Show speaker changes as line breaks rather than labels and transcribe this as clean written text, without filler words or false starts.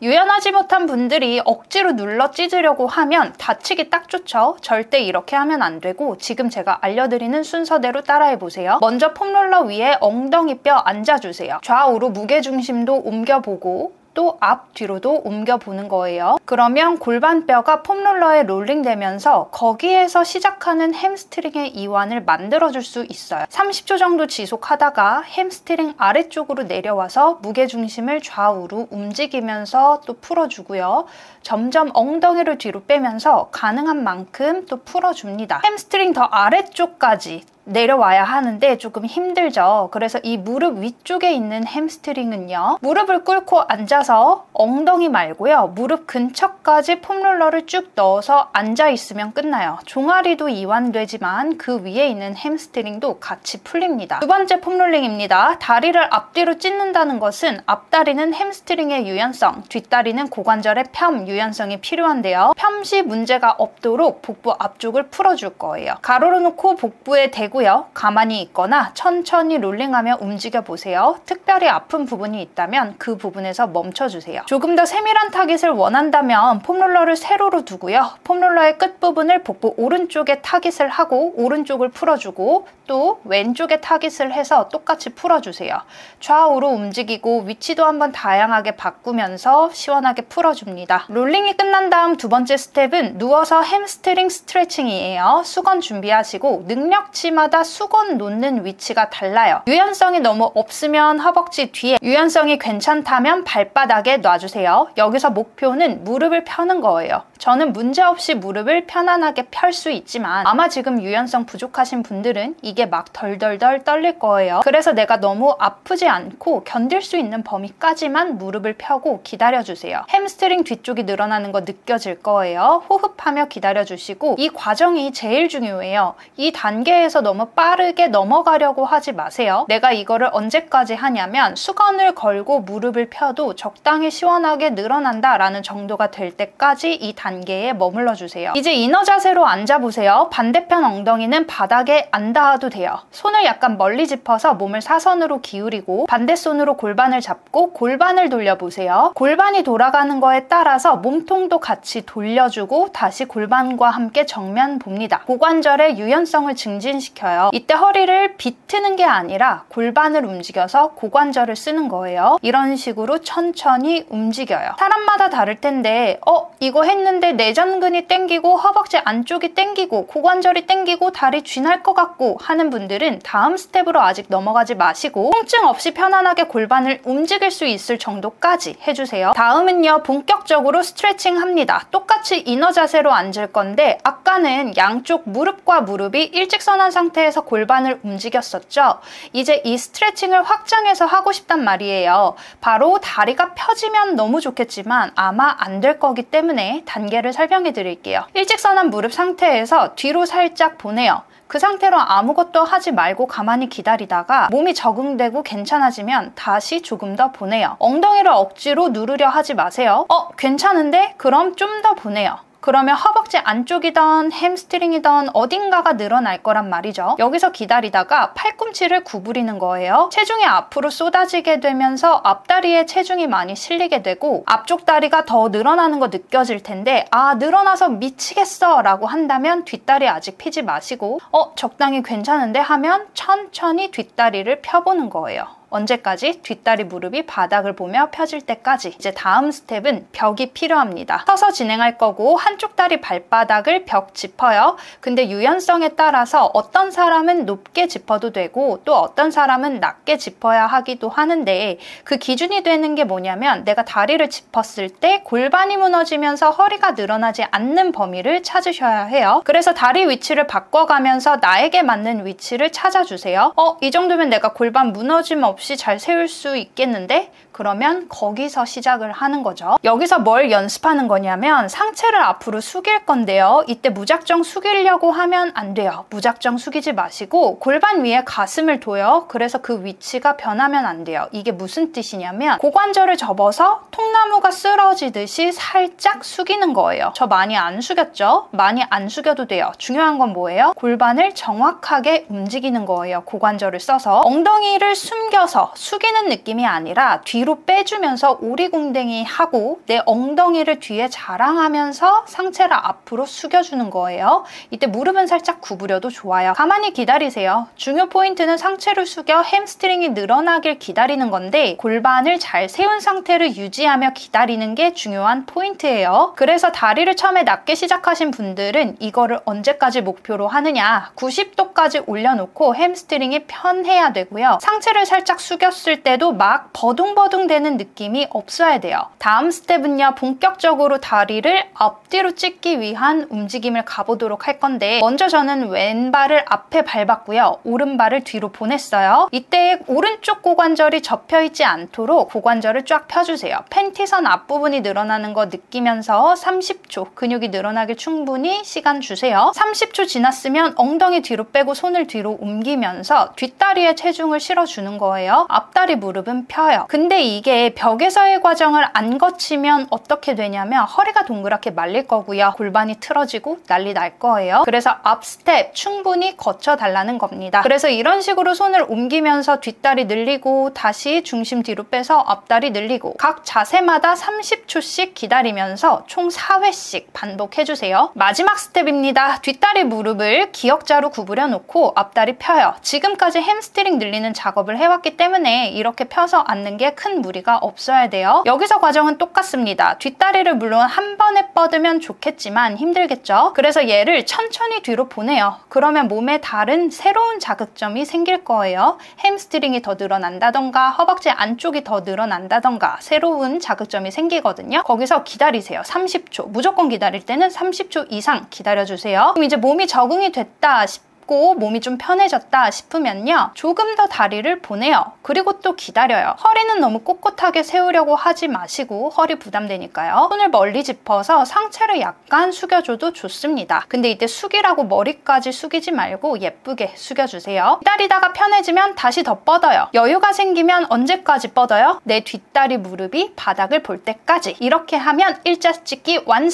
유연하지 못한 분들이 억지로 눌러 찢으려고 하면 다치기 딱 좋죠. 절대 이렇게 하면 안 되고 지금 제가 알려드리는 순서대로 따라해보세요. 먼저 폼롤러 위에 엉덩이 뼈 앉아주세요. 좌우로 무게중심도 옮겨보고 또 앞뒤로도 옮겨보는 거예요. 그러면 골반뼈가 폼롤러에 롤링되면서 거기에서 시작하는 햄스트링의 이완을 만들어줄 수 있어요. 30초 정도 지속하다가 햄스트링 아래쪽으로 내려와서 무게중심을 좌우로 움직이면서 또 풀어주고요. 점점 엉덩이를 뒤로 빼면서 가능한 만큼 또 풀어줍니다. 햄스트링 더 아래쪽까지 내려와야 하는데 조금 힘들죠. 그래서 이 무릎 위쪽에 있는 햄스트링은요, 무릎을 꿇고 앉아서 엉덩이 말고요, 무릎 근처까지 폼롤러를 쭉 넣어서 앉아있으면 끝나요. 종아리도 이완되지만 그 위에 있는 햄스트링도 같이 풀립니다. 두 번째 폼롤링입니다. 다리를 앞뒤로 찢는다는 것은 앞다리는 햄스트링의 유연성, 뒷다리는 고관절의 펴 유연성이 필요한데요. 펴시 문제가 없도록 복부 앞쪽을 풀어줄 거예요. 가로로 놓고 복부에 대고 가만히 있거나 천천히 롤링하며 움직여보세요. 특별히 아픈 부분이 있다면 그 부분에서 멈춰주세요. 조금 더 세밀한 타깃을 원한다면 폼롤러를 세로로 두고요. 폼롤러의 끝부분을 복부 오른쪽에 타깃을 하고 오른쪽을 풀어주고 또 왼쪽에 타깃을 해서 똑같이 풀어주세요. 좌우로 움직이고 위치도 한번 다양하게 바꾸면서 시원하게 풀어줍니다. 롤링이 끝난 다음 두 번째 스텝은 누워서 햄스트링 스트레칭이에요. 수건 준비하시고 능력치마다 수건 놓는 위치가 달라요. 유연성이 너무 없으면 허벅지 뒤에, 유연성이 괜찮다면 발바닥에 놔주세요. 여기서 목표는 무릎을 펴는 거예요. 저는 문제없이 무릎을 편안하게 펼 수 있지만 아마 지금 유연성 부족하신 분들은 이게 막 덜덜덜 떨릴 거예요. 그래서 내가 너무 아프지 않고 견딜 수 있는 범위까지만 무릎을 펴고 기다려주세요. 햄스트링 뒤쪽이 늘어나는 거 느껴질 거예요. 호흡하며 기다려주시고 이 과정이 제일 중요해요. 이 단계에서 너무 빠르게 넘어가려고 하지 마세요. 내가 이거를 언제까지 하냐면 수건을 걸고 무릎을 펴도 적당히 시원하게 늘어난다 라는 정도가 될 때까지 이 단계에 머물러 주세요. 이제 이너 자세로 앉아보세요. 반대편 엉덩이는 바닥에 안 닿아도 돼요. 손을 약간 멀리 짚어서 몸을 사선으로 기울이고 반대손으로 골반을 잡고 골반을 돌려보세요. 골반이 돌아가는 거에 따라서 몸통도 같이 돌려주고 다시 골반과 함께 정면 봅니다. 고관절의 유연성을 증진시켜요. 이때 허리를 비트는 게 아니라 골반을 움직여서 고관절을 쓰는 거예요. 이런 식으로 천천히 움직여요. 사람마다 다를 텐데 이거 했는데 내전근이 땡기고 허벅지 안쪽이 땡기고 고관절이 땡기고 다리 쥐날 것 같고 하는 분들은 다음 스텝으로 아직 넘어가지 마시고 통증 없이 편안하게 골반을 움직일 수 있을 정도까지 해주세요. 다음은요, 본격적으로 스트레칭 합니다. 똑같이 이너 자세로 앉을 건데 아까는 양쪽 무릎과 무릎이 일직선한 상태에서 골반을 움직였었죠. 이제 이 스트레칭을 확장해서 하고 싶단 말이에요. 바로 다리가 펴지면 너무 좋겠지만 아마 안 될 거기 때문에 단계를 설명해 드릴게요. 일직선한 무릎 상태에서 뒤로 살짝 보내요. 그 상태로 아무것도 하지 말고 가만히 기다리다가 몸이 적응되고 괜찮아지면 다시 조금 더 보내요. 엉덩이를 억지로 누르려 하지 마세요. 괜찮은데? 그럼 좀 더 보내요. 그러면 허벅지 안쪽이던 햄스트링이던 어딘가가 늘어날 거란 말이죠. 여기서 기다리다가 팔꿈치를 구부리는 거예요. 체중이 앞으로 쏟아지게 되면서 앞다리에 체중이 많이 실리게 되고 앞쪽 다리가 더 늘어나는 거 느껴질 텐데 늘어나서 미치겠어 라고 한다면 뒷다리 아직 피지 마시고 적당히 괜찮은데 하면 천천히 뒷다리를 펴보는 거예요. 언제까지? 뒷다리 무릎이 바닥을 보며 펴질 때까지. 이제 다음 스텝은 벽이 필요합니다. 서서 진행할 거고 한쪽 다리 발바닥을 벽 짚어요. 근데 유연성에 따라서 어떤 사람은 높게 짚어도 되고 또 어떤 사람은 낮게 짚어야 하기도 하는데 그 기준이 되는 게 뭐냐면 내가 다리를 짚었을 때 골반이 무너지면서 허리가 늘어나지 않는 범위를 찾으셔야 해요. 그래서 다리 위치를 바꿔가면서 나에게 맞는 위치를 찾아주세요. 이 정도면 내가 골반 무너짐 없이 잘 세울 수 있겠는데? 그러면 거기서 시작을 하는 거죠. 여기서 뭘 연습하는 거냐면 상체를 앞으로 숙일 건데요. 이때 무작정 숙이려고 하면 안 돼요. 무작정 숙이지 마시고 골반 위에 가슴을 둬요. 그래서 그 위치가 변하면 안 돼요. 이게 무슨 뜻이냐면 고관절을 접어서 통나무가 쓰러지듯이 살짝 숙이는 거예요. 저 많이 안 숙였죠? 많이 안 숙여도 돼요. 중요한 건 뭐예요? 골반을 정확하게 움직이는 거예요. 고관절을 써서 엉덩이를 숨겨서 펴서 숙이는 느낌이 아니라 뒤로 빼주면서 오리궁뎅이 하고 내 엉덩이를 뒤에 자랑하면서 상체를 앞으로 숙여주는 거예요. 이때 무릎은 살짝 구부려도 좋아요. 가만히 기다리세요. 중요 포인트는 상체를 숙여 햄스트링이 늘어나길 기다리는 건데 골반을 잘 세운 상태를 유지하며 기다리는 게 중요한 포인트예요. 그래서 다리를 처음에 낮게 시작하신 분들은 이거를 언제까지 목표로 하느냐, 90도까지 올려놓고 햄스트링이 편해야 되고요. 상체를 살짝 숙였을 때도 막 버둥버둥 되는 느낌이 없어야 돼요. 다음 스텝은요, 본격적으로 다리를 앞뒤로 찢기 위한 움직임을 가보도록 할 건데, 먼저 저는 왼발을 앞에 밟았고요, 오른발을 뒤로 보냈어요. 이때 오른쪽 고관절이 접혀있지 않도록 고관절을 쫙 펴주세요. 팬티선 앞부분이 늘어나는 거 느끼면서 30초 근육이 늘어나길 충분히 시간 주세요. 30초 지났으면 엉덩이 뒤로 빼고 손을 뒤로 옮기면서 뒷다리에 체중을 실어주는 거예요. 앞다리 무릎은 펴요. 근데 이게 벽에서의 과정을 안 거치면 어떻게 되냐면 허리가 동그랗게 말릴 거고요. 골반이 틀어지고 난리 날 거예요. 그래서 앞 스텝 충분히 거쳐달라는 겁니다. 그래서 이런 식으로 손을 옮기면서 뒷다리 늘리고 다시 중심 뒤로 빼서 앞다리 늘리고 각 자세마다 30초씩 기다리면서 총 4회씩 반복해주세요. 마지막 스텝입니다. 뒷다리 무릎을 기역자로 구부려 놓고 앞다리 펴요. 지금까지 햄스트링 늘리는 작업을 해왔기 때문에 이렇게 펴서 앉는 게 큰 무리가 없어야 돼요. 여기서 과정은 똑같습니다. 뒷다리를 물론 한 번에 뻗으면 좋겠지만 힘들겠죠? 그래서 얘를 천천히 뒤로 보내요. 그러면 몸에 다른 새로운 자극점이 생길 거예요. 햄스트링이 더 늘어난다던가 허벅지 안쪽이 더 늘어난다던가 새로운 자극점이 생기거든요. 거기서 기다리세요. 30초. 무조건 기다릴 때는 30초 이상 기다려주세요. 그럼 이제 몸이 적응이 됐다 싶고 몸이 좀 편해졌다 싶으면요, 조금 더 다리를 보내요. 그리고 또 기다려요. 허리는 너무 꼿꼿하게 세우려고 하지 마시고 허리 부담되니까요. 손을 멀리 짚어서 상체를 약간 숙여줘도 좋습니다. 근데 이때 숙이라고 머리까지 숙이지 말고 예쁘게 숙여주세요. 기다리다가 편해지면 다시 더 뻗어요. 여유가 생기면 언제까지 뻗어요? 내 뒷다리 무릎이 바닥을 볼 때까지. 이렇게 하면 일자찢기 완성!